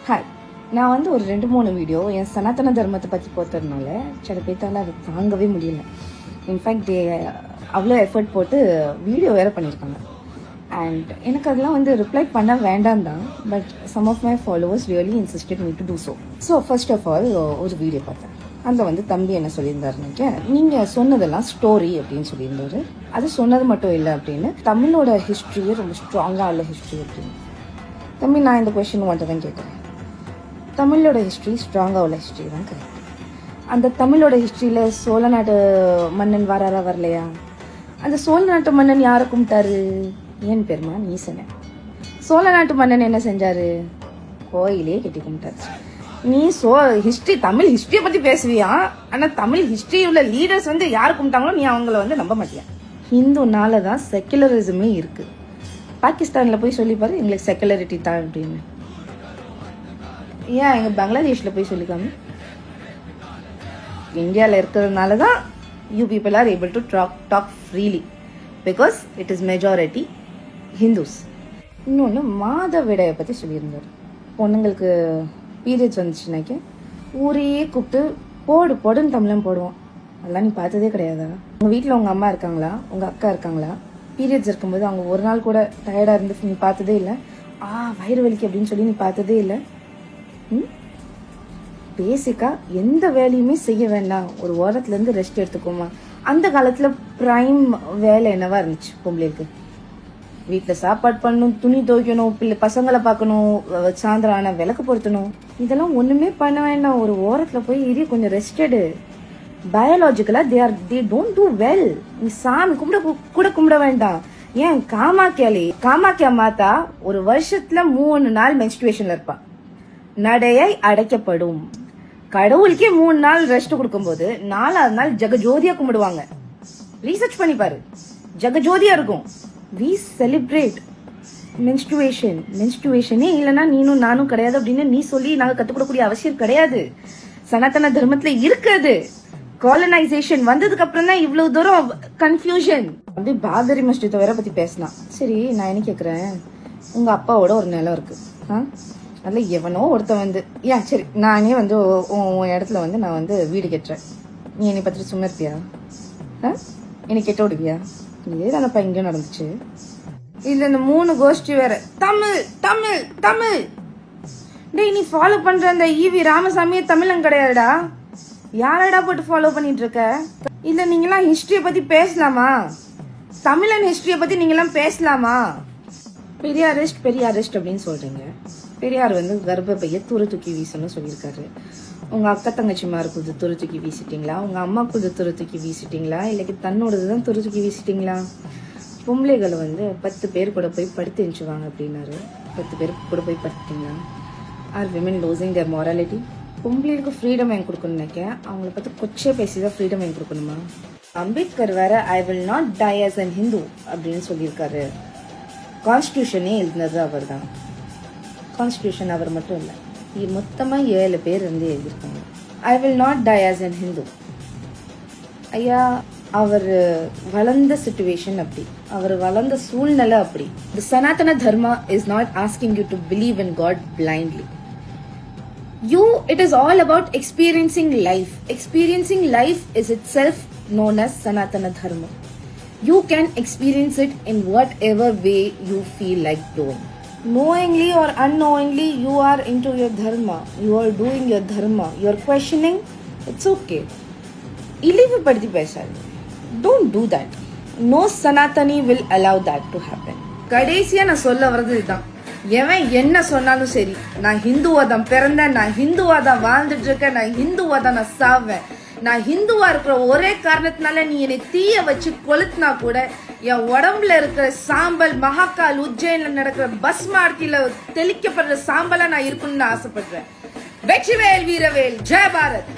Hi, நான் வந்து ஒரு 2-3 வீடியோ என் சனாதன தர்மத்தை பற்றி போட்டதுனால சில பேர்த்தால அதை தாங்கவே முடியல. இன்ஃபேக்ட் அவ்வளோ எஃபர்ட் போட்டு வீடியோ வேறு பண்ணியிருக்காங்க. அண்ட் எனக்கு அதெல்லாம் வந்து ரிப்ளை பண்ண வேண்டாம் தான். But some of my followers really insisted me to do so first of all ஒரு வீடியோ பார்த்தேன். அதில் வந்து தம்பி என்ன சொல்லியிருந்தாருன்னு, நீங்கள் சொன்னதெல்லாம் ஸ்டோரி அப்படின்னு சொல்லியிருந்தாரு. அது சொன்னது மட்டும் இல்லை அப்படின்னு தமிழோட ஹிஸ்ட்ரியே ரொம்ப ஸ்ட்ராங்காக உள்ள ஹிஸ்ட்ரி அப்படின்னு. தம்பி, நான் இந்த கொஸ்டின் மட்டும் தான் கேட்குறேன். தமிழோட ஹிஸ்ட்ரி ஸ்ட்ராங்காக உள்ள ஹிஸ்ட்ரி தான் கரெக்ட். அந்த தமிழோட ஹிஸ்ட்ரியில் சோழ நாட்டு மன்னன் வராரா வரலையா? அந்த சோழ நாட்டு மன்னன் யாரை கும்பிட்டாரு? ஏன் பெருமா ஈசனை. சோழ நாட்டு மன்னன் என்ன செஞ்சாரு? கோயிலே கட்டி கும்பிட்டாரு. நீ ஹிஸ்ட்ரி தமிழ் ஹிஸ்ட்ரியை பற்றி பேசுவியா? ஆனால் தமிழ் ஹிஸ்ட்ரி உள்ள லீடர்ஸ் வந்து யார் கும்பிட்டாங்களோ நீ அவங்கள வந்து நம்ப மாட்டியா? ஹிந்துனால தான் செக்குலரிசமே இருக்குது. பாகிஸ்தானில் போய் சொல்லிப்பாரு எங்களுக்கு செக்குலரிட்டி தான் அப்படின்னு. ஏன் எங்கள் பங்களாதேஷில் போய் சொல்லிக்காம? இந்தியாவில் இருக்கிறதுனால தான் you people are able to talk freely because it is majority Hindus. இன்னொன்று மாதவிடையை பற்றி சொல்லியிருந்தார். பொண்ணுங்களுக்கு பீரியட்ஸ் வந்துச்சுனாக்க ஊரையே கூப்பிட்டு போடுன்னு தமிழன் போடுவோம். அதெல்லாம் நீ பார்த்ததே கிடையாதா? உங்கள் வீட்டில் உங்கள் அம்மா இருக்காங்களா? உங்கள் அக்கா இருக்காங்களா? பீரியட்ஸ் இருக்கும்போது அவங்க ஒரு நாள் கூட டயர்டாக இருந்து நீ பார்த்ததே இல்லை. வயிறு வலிக்கு அப்படின்னு சொல்லி நீ பார்த்ததே இல்லை. பேசிக்காக எந்த வேலையுமே செய்ய வேண்டாம், ஒரு ஓரத்துலேருந்து ரெஸ்ட் எடுத்துக்கோமா. அந்த காலத்தில் ப்ரைம் வேலை என்னவா இருந்துச்சு? பொம்பளைக்கு வீட்டில் சாப்பாடு பண்ணணும், துணி துவைக்கணும், பசங்களை பார்க்கணும், சாயந்தரம் ஆனால் விளக்கு பொருத்தணும். இதெல்லாம் ஒன்றுமே பண்ண வேண்டாம். ஒரு ஓரத்தில் போய் இரு, கொஞ்சம் ரெஸ்ட் எடு. பயாலஜிக்கலாக தே டோன்ட் டூ வெல். நீ சாமி கும்பிட வேண்டாம். ஏன் காமாக்கியா மாதா ஒரு வருஷத்துல 3 நாள் மென்ஸ்ட்ரேஷன்ல இருப்பா. நடையை அடைக்கப்படும். கடவுளுக்கே 3 நாள் ரெஸ்ட் கொடுக்கும்போது 4ஆவது நாள் ஜெகஜோதியா கும்பிடுவாங்க. ரீசர்ச் பண்ணி பாரு, ஜெகஜோதியா இருக்கும். வி செலிப்ரேட் மென்ஸ்ட்ரேஷனே இல்லைன்னா நீனும் நானும் கிடையாது அப்படின்னு நீ சொல்லி நாங்க கத்துக்கூடக்கூடிய அவசியம் கிடையாது. சனாதன தர்மத்துல இருக்குது. காலனைசேஷன் வந்ததுக்கு அப்புறம் தான் இவ்வளவு தூரம் கன்ஃபியூஷன். அப்படி பாபரி மஸ்ஜித்தை வேற பத்தி பேசினா. சரி, நான் என்ன கேக்குறேன், உங்க அப்பாவோட ஒரு நிலம் இருக்கு. அதில் எவனோ ஒருத்தன் வந்து சரி நானே வந்து உன் இடத்துல வந்து நான் வந்து வீடு கட்டுறேன். நீ என்னை பற்றி சும்மா இருப்பியா? என்னை கெட்ட விடுவியா? இதே தானப்பா இங்கே நடந்துச்சு. இதுல இந்த 3 கோஷ்டி வேற தமிழ் தமிழ் தமிழ். டேய், நீ ஃபாலோ பண்ற அந்த ஈவி ராமசாமியே தமிழன் கிடையாதுடா. யாரடா போட்டு ஃபாலோ பண்ணிட்டு இருக்க? இல்ல நீங்களாம் ஹிஸ்டரியை பத்தி பேசலாமா? தமிழன் ஹிஸ்டரியை பத்தி நீங்களாம் பேசலாமா? பெரியாரிஸ்ட் அப்படின்னு சொல்றீங்க. பெரியார் வந்து கர்ப்பப்பைய தூக்கி வீசணும்னு சொல்லியிருக்காரு. உங்க அக்கா தங்கச்சிமாருக்கு துரு தூக்கி வீசிட்டீங்களா? உங்க அம்மாவுக்கு துரு தூக்கி வீசிட்டீங்களா? இல்லைக்கு தன்னோடதுதான் துரு தூக்கி வீசிட்டீங்களா? பொம்பளைகளை வந்து 10 பேர் கூட போய் படுத்து எஞ்சுவாங்க அப்படின்னாரு. 10 பேர் கூட போய் படுத்துட்டீங்களா? Are women losing their morality? பொம்பளைகளுக்கு ஃப்ரீடம் வாங்கி கொடுக்கணும்னு நினைக்க அவங்கள பார்த்து கொச்சே பேசிதான் ஃப்ரீடம் வாங்கி கொடுக்கணுமா? அம்பேத்கர் வேற ஐ will not die as an Hindu அப்படின்னு சொல்லியிருக்காரு. கான்ஸ்டியூஷனே எழுதினது அவர் தான். கான்ஸ்டியூஷன் அவர் மட்டும் இல்லை, மொத்தமாக 7 பேர் இருந்து எழுதியிருக்காங்க. I will not die as an Hindu. ஐயா, அவர் வளர்ந்த சிச்சுவேஷன் அப்படி, அவர் வளர்ந்த சூழ்நிலை அப்படி. The Sanatana Dharma is not asking you to believe in God blindly. It is all about experiencing life. Experiencing life is itself known as Sanatana Dharma. You can experience it in whatever way you feel like doing. Knowingly or unknowingly, you are into your dharma. You are doing your dharma. You are questioning. It's okay. இழிவுபடுத்தி பேசாது. Don't do that. No Sanatani will allow that to happen. கடைசியா நான் சொல்ல வர்றது இதுதான். எவன் என்ன சொன்னாலும் சரி, நான் ஹிந்துவா தான் பிறந்தேன், நான் ஹிந்துவா தான் வாழ்ந்துட்டு இருக்கேன், நான் ஹிந்துவா தான் நான் சாவேன். நான் ஹிந்துவா இருக்கிற ஒரே காரணத்தினால நீ என்னை தீய வச்சு கொளுத்தினா கூட என் உடம்புல இருக்கிற சாம்பல் மகாகால் உஜ்ஜயின்ல நடக்கிற பஸ் மார்த்தில தெளிக்கப்படுற சாம்பலா நான் இருக்கணும்னு ஆசைப்படுறேன். வெற்றிவேல் வீரவேல், ஜெய பாரத்.